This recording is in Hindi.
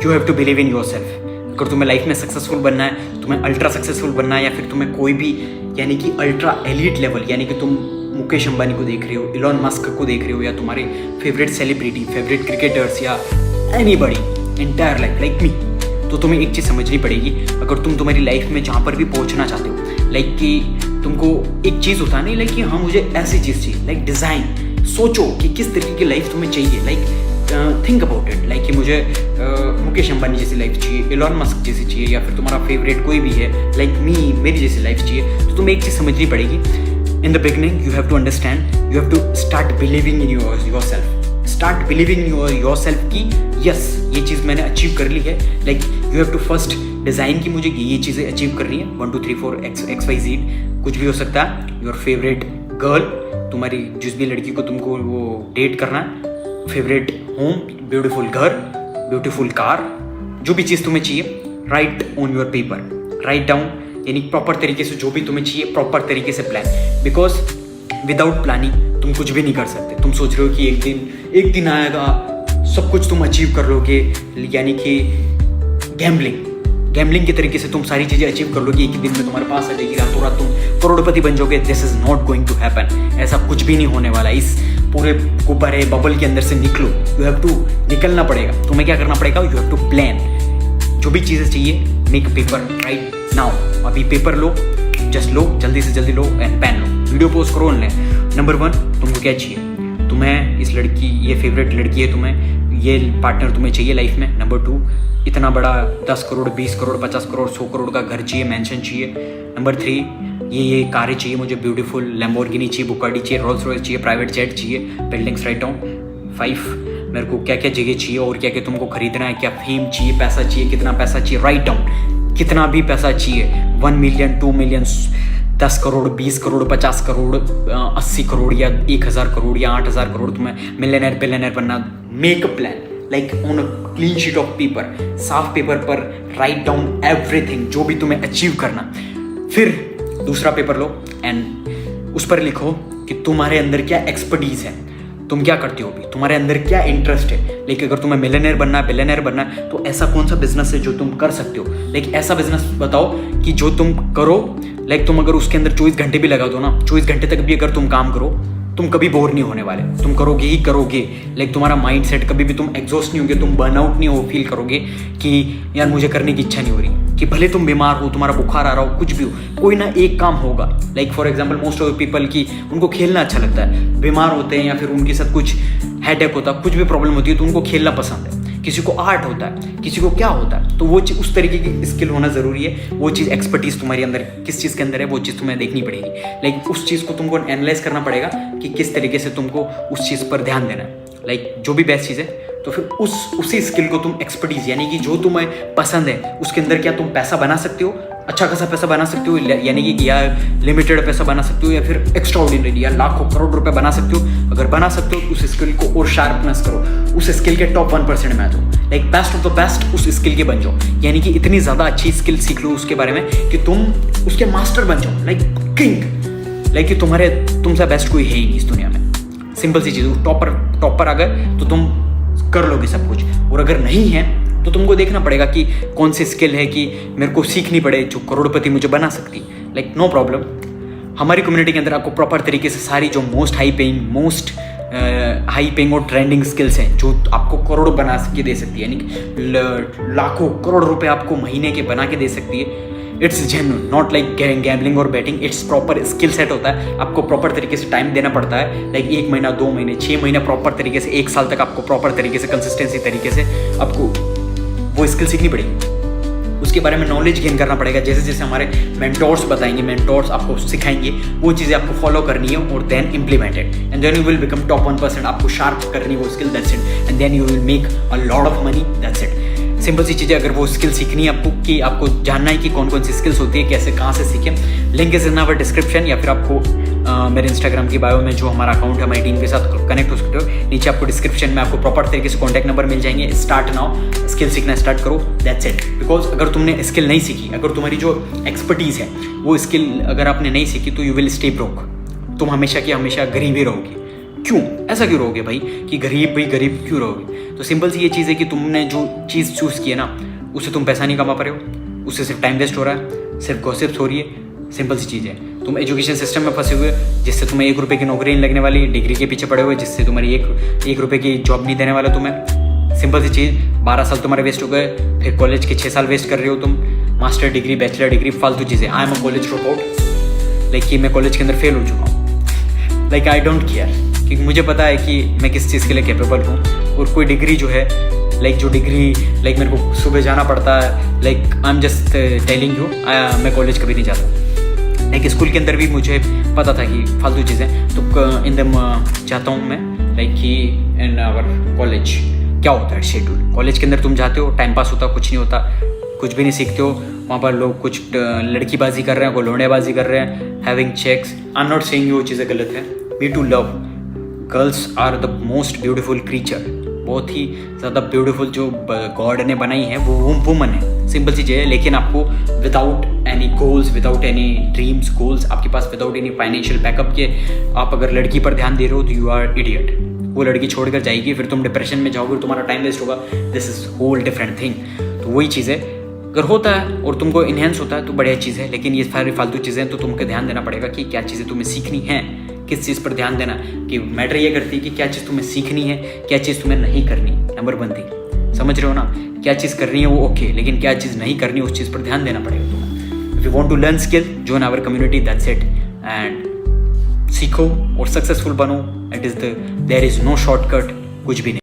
You have to believe in your self. अगर तुम्हें लाइफ में सक्सेसफुल बनना है, तुम्हें अल्ट्रा सक्सेसफुल बनना है, या फिर तुम्हें कोई भी यानी कि अल्ट्रा एलिट लेवल, यानी कि तुम मुकेश अंबानी को देख रहे हो, इलॉन मस्क को देख रहे हो, या तुम्हारे फेवरेट सेलिब्रिटी, फेवरेट क्रिकेटर्स, या anybody entire life like me, तो तुम्हें एक चीज़ समझनी पड़ेगी। अगर तुम तुम्हारी लाइफ में जहाँ पर भी पहुँचना चाहते हो, लाइक कि तुमको एक चीज़ होता है नहीं, लाइक कि हाँ मुझे ऐसी चीज़ चाहिए, लाइक डिज़ाइन, सोचो कि किस तरीके की लाइफ तुम्हें चाहिए, like think about it, like कि मुझे मुकेश अंबानी जैसी लाइफ चाहिए, इलॉन मस्क जैसी चाहिए, या फिर तुम्हारा फेवरेट कोई भी है लाइक मी, मेरी जैसी लाइफ चाहिए। तो तुम्हें एक चीज़ समझनी पड़ेगी, in the beginning you have to understand, you have to start believing in your self, start believing in your self की यस ये चीज़ मैंने अचीव कर ली है। Like you have to first design की मुझे ये चीज़ें अचीव करनी है, 1 2 3 4 XYZ कुछ भी हो सकता है। योर फेवरेट गर्ल, तुम्हारी जिस भी लड़की को तुमको वो डेट करना है, फेवरेट होम, ब्यूटीफुल घर, ब्यूटीफुल कार, जो भी चीज़ तुम्हें चाहिए, right on your paper, write down, यानी प्रॉपर तरीके से जो भी तुम्हें चाहिए प्रॉपर तरीके से प्लान, बिकॉज विदाउट प्लानिंग तुम कुछ भी नहीं कर सकते। तुम सोच रहे हो कि एक दिन आएगा सब कुछ तुम अचीव कर लोगे, यानी कि गैम्बलिंग के तरीके से तुम सारी चीज़ें अचीव कर लोगे, एक ही दिन में तुम्हारे पास आ जाएगी, रातों रात तुम करोड़पति बन जाओगे। This is not going to happen, ऐसा कुछ भी नहीं होने वाला। इस पूरे गुब्बारे बबल के अंदर से निकलो, यू हैव टू निकलना पड़ेगा। तुम्हें क्या करना पड़ेगा, यू हैव टू प्लान, जो भी चीज़ें चाहिए मेक पेपर राइट नाउ, अभी पेपर लो, जस्ट लो, जल्दी से जल्दी लो एंड पेन लो, वीडियो पोस्ट करो ऑनलाइन। नंबर 1 तुमको क्या चाहिए, तुम्हें इस लड़की, ये फेवरेट लड़की है, तुम्हें ये पार्टनर तुम्हें चाहिए लाइफ में। नंबर 2 इतना बड़ा 10 करोड़ 20 करोड़ 50 करोड़ 100 करोड़ का घर चाहिए, मैंशन चाहिए। नंबर 3 ये कारें चाहिए मुझे, ब्यूटीफुल लैम्बोर्गिनी चाहिए, बुगाटी चाहिए, रोल्स रॉयस चाहिए, प्राइवेट जेट चाहिए, बिल्डिंग्स राइट डाउन। 5 मेरे को क्या क्या जगह चाहिए और क्या क्या तुमको खरीदना है, क्या फेम चाहिए, पैसा चाहिए, कितना पैसा चाहिए, राइट डाउन, कितना भी पैसा चाहिए, 1 मिलियन 2 मिलियन 10 करोड़ 20 करोड़ 50 करोड़ 80 करोड़ या 1000 करोड़ या 8000 करोड़, तुम्हें मिलियनर बिलियनर बनना। Make a plan like on a clean sheet of paper, साफ पेपर पर राइट डाउन एवरीथिंग जो भी तुम्हें अचीव करना। फिर दूसरा पेपर लो एंड उस पर लिखो कि तुम्हारे अंदर क्या एक्सपर्टीज है, तुम क्या करते हो अभी, तुम्हारे अंदर क्या इंटरेस्ट है। लेकिन अगर तुम्हें मिलियनर बनना है, बिलियनर बनना है, तो ऐसा कौन सा बिजनेस है जो तुम कर सकते हो। लाइक ऐसा बिजनेस बताओ कि जो तुम करो, लाइक तुम अगर उसके अंदर 24 घंटे भी लगा दो ना, 24 घंटे तक भी अगर तुम काम करो, तुम कभी बोर नहीं होने वाले, तुम करोगे ही करोगे। लाइक तुम्हारा माइंड सेट कभी भी तुम एग्जॉस्ट नहीं होगे, तुम बर्नआउट नहीं हो फील करोगे कि यार मुझे करने की इच्छा नहीं हो रही, कि भले तुम बीमार हो, तुम्हारा बुखार आ रहा हो, कुछ भी हो, कोई ना एक काम होगा। Like for example most of people की उनको खेलना अच्छा लगता है, बीमार होते हैं या फिर उनके साथ कुछ हेडेक होता है, कुछ भी प्रॉब्लम होती है तो उनको खेलना पसंद है। किसी को आर्ट होता है, किसी को क्या होता है, तो वो चीज़ उस तरीके की स्किल होना ज़रूरी है। वो चीज़ एक्सपर्टीज तुम्हारे अंदर किस चीज़ के अंदर है, वो चीज़ तुम्हें देखनी पड़ेगी। लाइक उस चीज़ को तुमको एनालाइज करना पड़ेगा कि किस तरीके से तुमको उस चीज़ पर ध्यान देना है। लाइक जो भी बेस्ट चीज़ है, तो फिर उसी स्किल को तुम एक्सपर्टीज, यानी कि जो तुम्हें पसंद है उसके अंदर क्या तुम पैसा बना सकते हो, अच्छा खासा पैसा बना सकते हो, यानी कि या लिमिटेड पैसा बना सकते हो या फिर एक्स्ट्राऑर्डिनरी या लाखों करोड़ रुपए बना सकते हो। अगर बना सकते हो तो उस स्किल को और शार्पनेस करो, उस स्किल के टॉप 1% में आ जाओ, like best of the best उस स्किल के बन जाओ। यानी कि इतनी ज़्यादा अच्छी स्किल सीख लो उसके बारे में कि तुम उसके मास्टर बन जाओ, लाइक किंग, लाइक कि तुमसे बेस्ट कोई है ही नहीं इस दुनिया में। सिंपल सी चीज़, टॉपर आ गए तो तुम कर लोगे सब कुछ, और अगर नहीं है तो तुमको देखना पड़ेगा कि कौन सी स्किल है कि मेरे को सीखनी पड़े जो करोड़पति मुझे बना सकती। लाइक नो प्रॉब्लम, हमारी कम्युनिटी के अंदर आपको प्रॉपर तरीके से सारी जो मोस्ट हाई पेइंग और ट्रेंडिंग स्किल्स हैं जो आपको करोड़ों बना के दे सकती है, यानी कि लाखों करोड़ रुपए आपको महीने के बना के दे सकती है। It's genuine, not like gambling और betting, it's proper skill set होता है। आपको प्रॉपर तरीके से टाइम देना पड़ता है, लाइक 1 महीना 2 महीने 6 महीना प्रॉपर तरीके से, 1 साल तक आपको प्रॉपर तरीके से कंसिस्टेंसी तरीके से आपको वो स्किल सीखनी पड़ेगी, उसके बारे में नॉलेज गेन करना पड़ेगा। जैसे जैसे हमारे मेंटोर्स बताएंगे, मेंटोर्स आपको सिखाएंगे, वो चीज़ें आपको फॉलो करनी है और then implement it and then you will become top 1%। आपको शार्प करनी वो skill, that's it, and then you will make a lot of money, that's it. Simple सी चीज़ें, अगर वो स्किल सीखनी है आपको, कि आपको जानना है कि कौन कौन सी स्किल्स होती है, कैसे कहाँ से सीखें, link is in our description, या फिर आपको मेरे इंस्टाग्राम की बायो में जो हमारा अकाउंट है हमारी टीम के साथ कनेक्ट हो सकते हो। नीचे आपको डिस्क्रिप्शन में आपको प्रॉपर तरीके से कॉन्टैक्ट नंबर मिल जाएंगे। स्टार्ट नाउ, स्किल सीखना स्टार्ट करो, दैट्स इट। बिकॉज अगर तुमने स्किल नहीं सीखी, अगर तुम्हारी जो एक्सपर्टीज़ है वो स्किल अगर आपने नहीं सीखी, तो यू विल स्टे ब्रोक, तुम हमेशा की हमेशा गरीब ही रहोगे। क्यों ऐसा क्यों रहोगे भाई कि गरीब भाई गरीब क्यों रहोगे? तो सिंपल सी ये चीज़ है कि तुमने जो चीज़ चूज़ की है ना, उससे तुम पैसा नहीं कमा पा रहे हो, उससे सिर्फ टाइम वेस्ट हो रहा है, सिर्फ गॉसिप्स हो रही है। सिंपल सी चीज़ है, तुम एजुकेशन सिस्टम में फंसे हुए जिससे तुम्हें 1 रुपये की नौकरी नहीं लगने वाली, डिग्री के पीछे पड़े हुए जिससे तुम्हारी 1 रुपये की जॉब नहीं देने वाला तुम्हें। सिंपल सी चीज़, 12 साल तुम्हारे वेस्ट हो गए, फिर कॉलेज के 6 साल वेस्ट कर रहे हो तुम, मास्टर डिग्री बैचलर डिग्री फालतू चीज़ें। I am a college drop out, like कि मैं कॉलेज के अंदर फेल हो चुका हूँ। लाइक आई डोंट केयर, क्योंकि मुझे पता है कि मैं किस चीज़ के लिए कैपेबल हूँ। और कोई डिग्री जो है, लाइक जो डिग्री लाइक मेरे को सुबह जाना पड़ता है, like I am just telling you, मैं कॉलेज कभी नहीं जाता। लाइक स्कूल के अंदर भी मुझे पता था कि फालतू चीज़ें, तो इन दम चाहता हूँ मैं लाइक कि इन आवर कॉलेज क्या होता है शेड्यूल। कॉलेज के अंदर तुम जाते हो, टाइम पास होता, कुछ नहीं होता, कुछ भी नहीं सीखते हो। वहाँ पर लोग कुछ लड़कीबाजी कर रहे हैं, कोई लौंडेबाजी कर रहे हैं, having checks. I am not saying वो चीज़ें गलत है। We too love, girls are the most beautiful creature, बहुत ही ज़्यादा ब्यूटीफुल जो गॉड ने बनाई है वो वुमन है। सिंपल सी चीज़ है, लेकिन आपको without any goals, without any dreams goals, आपके पास विदाउट एनी फाइनेंशियल बैकअप के आप अगर लड़की पर ध्यान दे रहे हो तो यू आर इडियट। वो लड़की छोड़कर जाएगी, फिर तुम डिप्रेशन में जाओगे, तुम्हारा टाइम वेस्ट होगा। This is whole different thing. तो वही चीज़ है, अगर होता है और तुमको इन्हेंस होता है तो बढ़िया चीज़ है, लेकिन ये सारी फालतू चीज़ें तो तुमको ध्यान देना पड़ेगा कि क्या चीज़ें तुम्हें सीखनी है, किस चीज़ पर ध्यान देना। कि मैटर ये करती है कि क्या चीज़ तुम्हें सीखनी है, क्या चीज़ तुम्हें नहीं करनी। नंबर 1 थी, समझ रहे हो ना? क्या चीज़ करनी है वो ओके, लेकिन क्या चीज़ नहीं करनी उस चीज़ पर ध्यान देना पड़ेगा तुम्हें। If you want to learn skill, join our community, that's it. And सीखो और सक्सेसफुल बनो। It is there is no shortcut, कुछ भी नहीं।